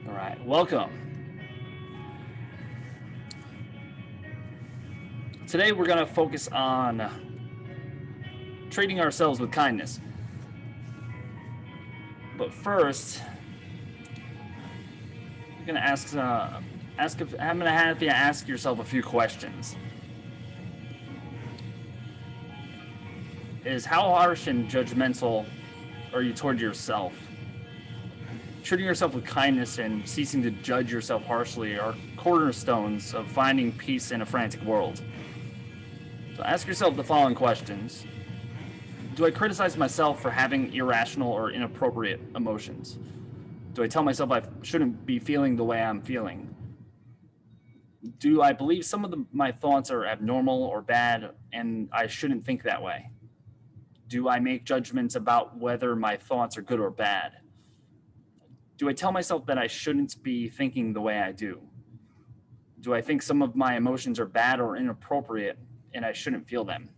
All right, welcome. Today we're going to focus on treating ourselves with kindness. But first, I'm going to I'm going to have you ask yourself a few questions. Is how harsh and judgmental are you toward yourself? Treating yourself with kindness and ceasing to judge yourself harshly are cornerstones of finding peace in a frantic world. So ask yourself the following questions. Do I criticize myself for having irrational or inappropriate emotions? Do I tell myself I shouldn't be feeling the way I'm feeling? Do I believe some of my thoughts are abnormal or bad and I shouldn't think that way? Do I make judgments about whether my thoughts are good or bad? Do I tell myself that I shouldn't be thinking the way I do? Do I think some of my emotions are bad or inappropriate and I shouldn't feel them?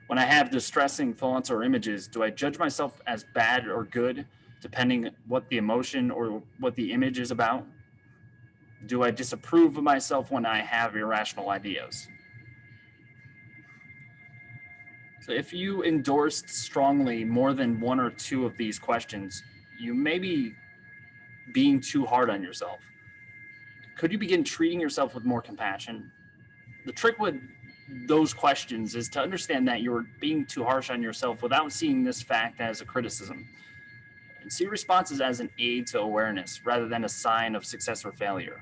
When I have distressing thoughts or images, do I judge myself as bad or good, depending what the emotion or what the image is about? Do I disapprove of myself when I have irrational ideas? So if you endorsed strongly more than one or two of these questions, you may be being too hard on yourself. Could you begin treating yourself with more compassion? The trick with those questions is to understand that you're being too harsh on yourself without seeing this fact as a criticism. And see responses as an aid to awareness rather than a sign of success or failure.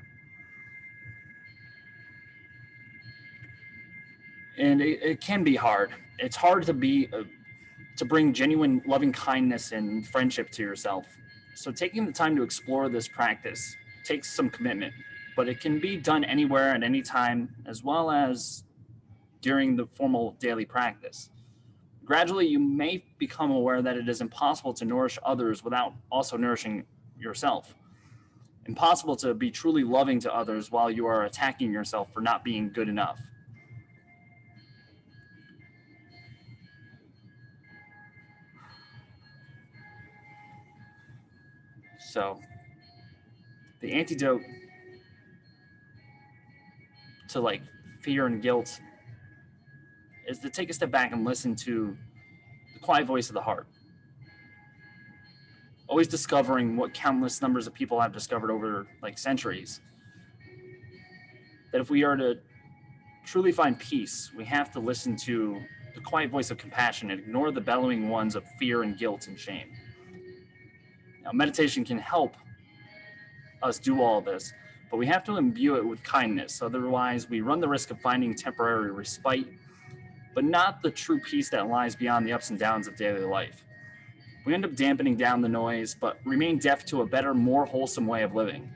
And it can be hard. It's hard to bring genuine loving kindness and friendship to yourself. So taking the time to explore this practice takes some commitment, but it can be done anywhere at any time, as well as during the formal daily practice. Gradually, you may become aware that it is impossible to nourish others without also nourishing yourself. Impossible to be truly loving to others while you are attacking yourself for not being good enough. So, the antidote to fear and guilt is to take a step back and listen to the quiet voice of the heart. Always discovering what countless numbers of people have discovered over centuries. That if we are to truly find peace, we have to listen to the quiet voice of compassion and ignore the bellowing ones of fear and guilt and shame. Now, meditation can help us do all this, but we have to imbue it with kindness. Otherwise, we run the risk of finding temporary respite, but not the true peace that lies beyond the ups and downs of daily life. We end up dampening down the noise, but remain deaf to a better, more wholesome way of living.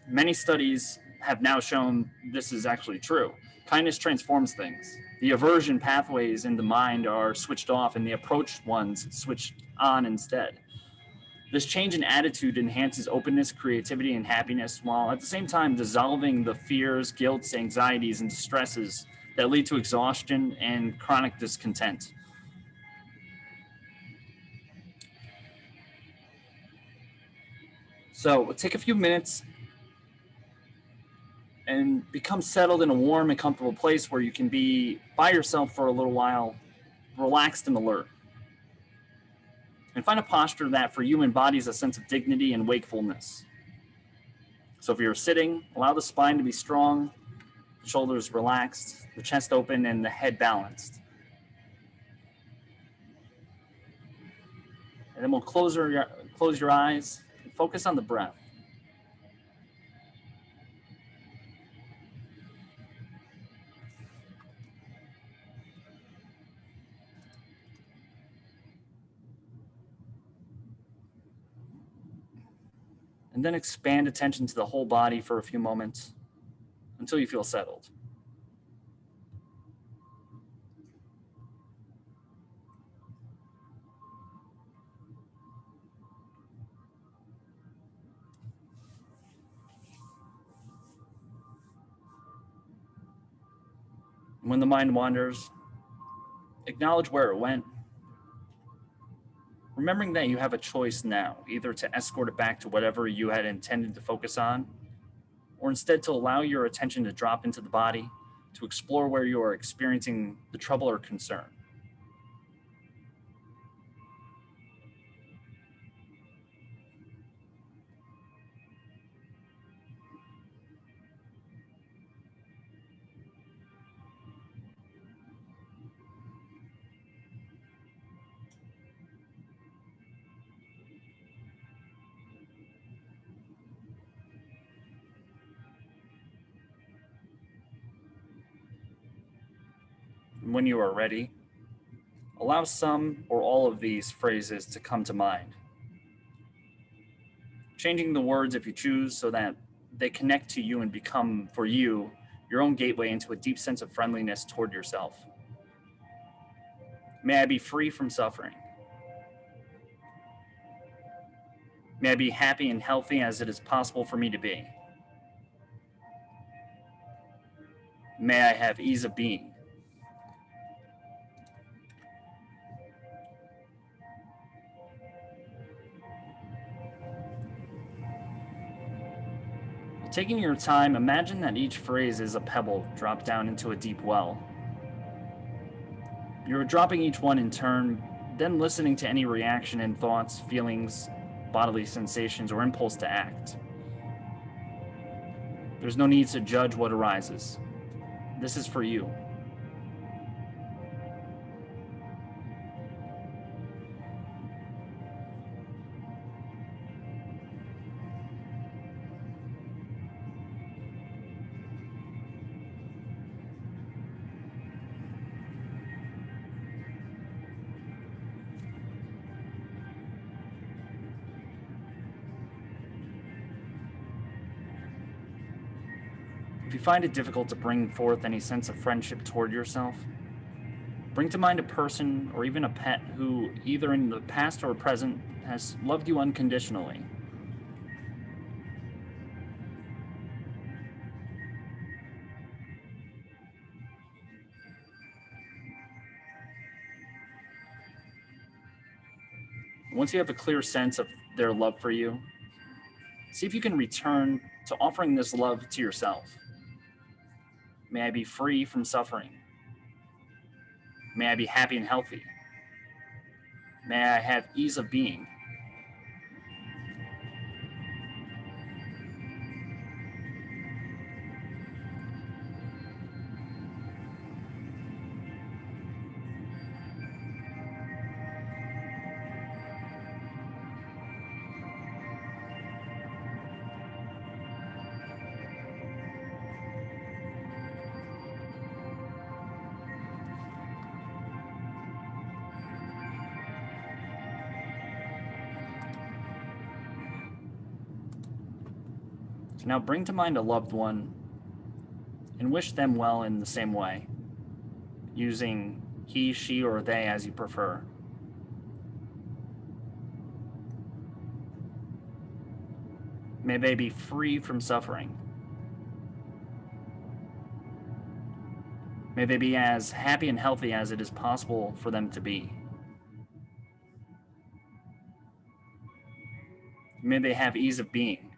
Many studies have now shown this is actually true. Kindness transforms things. The aversion pathways in the mind are switched off and the approached ones switched on instead. This change in attitude enhances openness, creativity, and happiness, while at the same time dissolving the fears, guilts, anxieties, and distresses that lead to exhaustion and chronic discontent. So take a few minutes and become settled in a warm and comfortable place where you can be by yourself for a little while, relaxed and alert. And find a posture that for you embodies a sense of dignity and wakefulness. So if you're sitting, allow the spine to be strong, the shoulders relaxed, the chest open, and the head balanced. And then we'll close your eyes and focus on the breath. And then expand attention to the whole body for a few moments until you feel settled. And when the mind wanders, acknowledge where it went Remembering that you have a choice now, either to escort it back to whatever you had intended to focus on, or instead to allow your attention to drop into the body, to explore where you are experiencing the trouble or concern. And when you are ready, allow some or all of these phrases to come to mind, changing the words if you choose so that they connect to you and become, for you, your own gateway into a deep sense of friendliness toward yourself. May I be free from suffering. May I be happy and healthy as it is possible for me to be. May I have ease of being. Taking your time, imagine that each phrase is a pebble dropped down into a deep well. You're dropping each one in turn, then listening to any reaction and thoughts, feelings, bodily sensations, or impulse to act. There's no need to judge what arises. This is for you. If you find it difficult to bring forth any sense of friendship toward yourself, bring to mind a person or even a pet who, either in the past or present, has loved you unconditionally. Once you have a clear sense of their love for you, see if you can return to offering this love to yourself. May I be free from suffering. May I be happy and healthy. May I have ease of being. Now bring to mind a loved one and wish them well in the same way, using he, she, or they as you prefer. May they be free from suffering. May they be as happy and healthy as it is possible for them to be. May they have ease of being.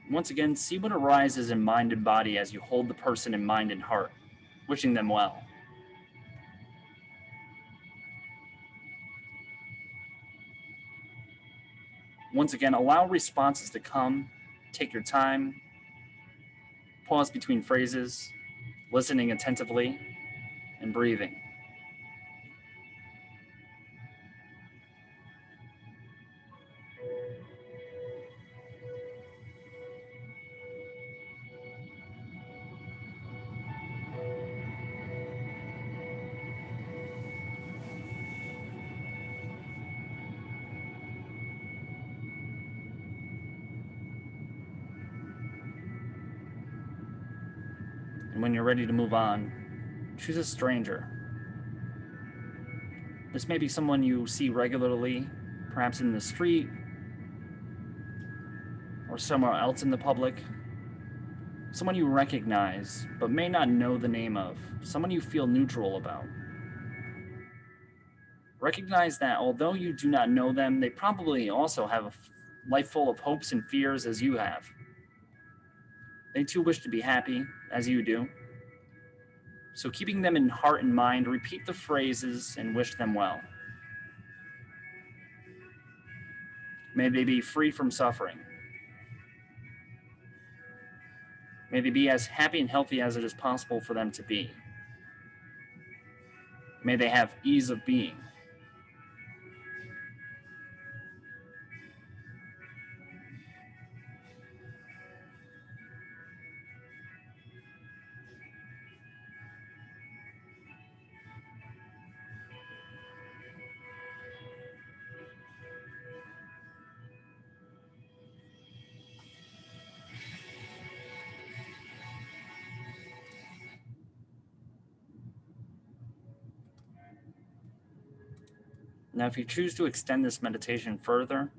Once again, see what arises in mind and body as you hold the person in mind and heart, wishing them well. Once again, allow responses to come. Take your time. Pause between phrases, listening attentively, and breathing. And when you're ready to move on, choose a stranger. This may be someone you see regularly, perhaps in the street or somewhere else in the public. Someone you recognize but may not know the name of. Someone you feel neutral about. Recognize that although you do not know them, they probably also have a life full of hopes and fears as you have. They too wish to be happy, as you do. So keeping them in heart and mind, repeat the phrases and wish them well. May they be free from suffering. May they be as happy and healthy as it is possible for them to be. May they have ease of being. Now, if you choose to extend this meditation further,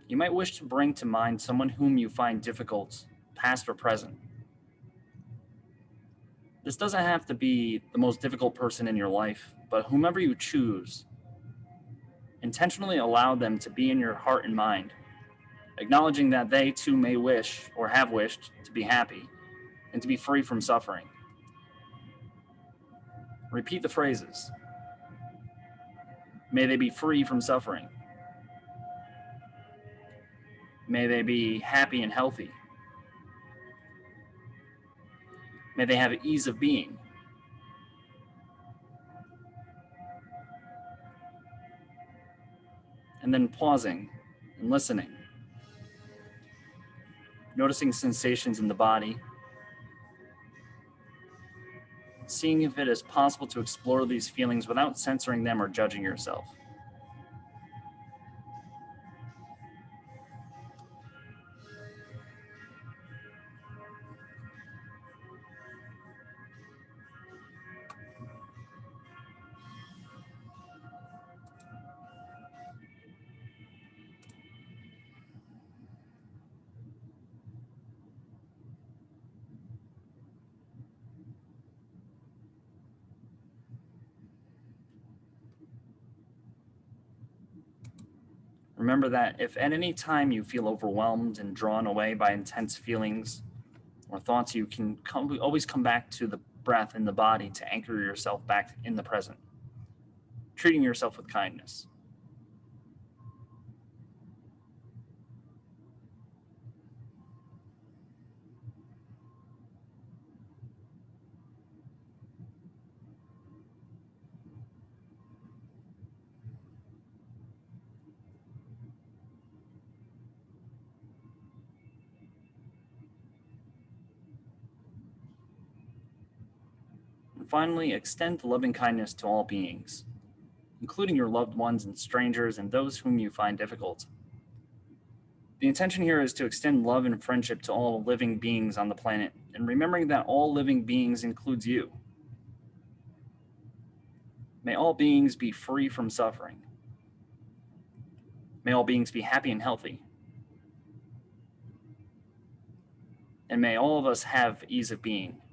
you might wish to bring to mind someone whom you find difficult, past or present. This doesn't have to be the most difficult person in your life, but whomever you choose, intentionally allow them to be in your heart and mind, acknowledging that they too may wish or have wished to be happy and to be free from suffering. Repeat the phrases. May they be free from suffering. May they be happy and healthy. May they have ease of being. And then pausing and listening. Noticing sensations in the body. Seeing if it is possible to explore these feelings without censoring them or judging yourself. Remember that if at any time you feel overwhelmed and drawn away by intense feelings or thoughts, you can always come back to the breath in the body to anchor yourself back in the present, treating yourself with kindness. And finally, extend loving kindness to all beings, including your loved ones and strangers and those whom you find difficult. The intention here is to extend love and friendship to all living beings on the planet, and remembering that all living beings includes you. May all beings be free from suffering. May all beings be happy and healthy. And may all of us have ease of being.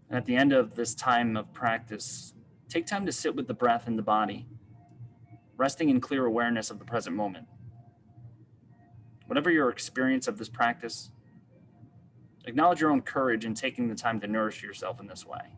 And at the end of this time of practice, take time to sit with the breath in the body, resting in clear awareness of the present moment. Whatever your experience of this practice, acknowledge your own courage in taking the time to nourish yourself in this way.